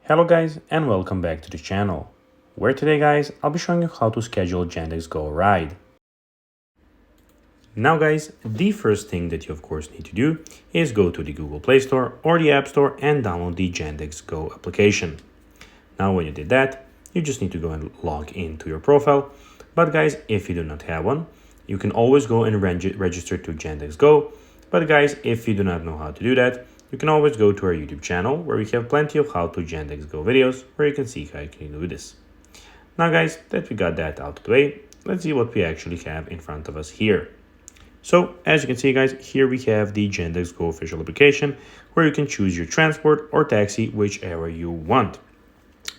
Hello guys and welcome back to the channel, where today guys I'll be showing you how to schedule Yandex Go ride. Now guys, the first thing that you of course need to do is go to the Google Play Store or the App Store and download the Yandex Go application. Now when you did that, you just need to go and log into your profile. But guys, if you do not have one, you can always go and register to Yandex Go. But guys, if you do not know how to do that, you can always go to our YouTube channel where we have plenty of how to Yandex Go videos where you can see how you can do this. Now guys, that we got that out of the way, let's see what we actually have in front of us here. So as you can see guys, here we have the Yandex Go official application where you can choose your transport or taxi, whichever you want.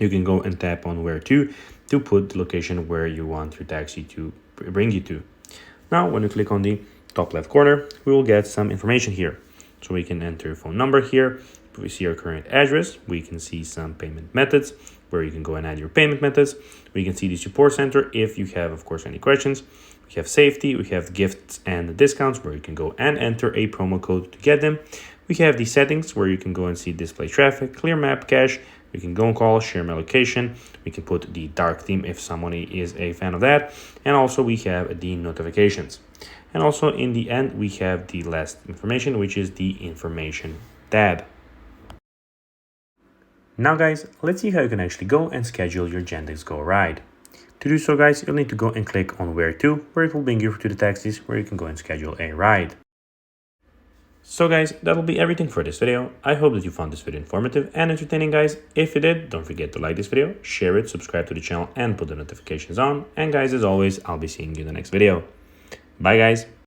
You can go and tap on where to put the location where you want your taxi to bring you to. Now when you click on the top left corner, we will get some information here. So we can enter your phone number here. We see our current address. We can see some payment methods where you can go and add your payment methods. We can see the support center if you have, of course, any questions. We have safety. We have gifts and discounts where you can go and enter a promo code to get them. We have the settings where you can go and see display traffic, clear map cache. We can go and call, share my location. We can put the dark theme if someone is a fan of that. And also we have the notifications. And also in the end, we have the last information, which is the information tab. Now guys, let's see how you can actually go and schedule your Yandex Go ride. To do so guys, you'll need to go and click on where it will bring you to the taxis where you can go and schedule a ride. So guys, that'll be everything for this video. I hope that you found this video informative and entertaining guys. If you did, don't forget to like this video, share it, subscribe to the channel and put the notifications on. And guys, as always, I'll be seeing you in the next video. Bye guys.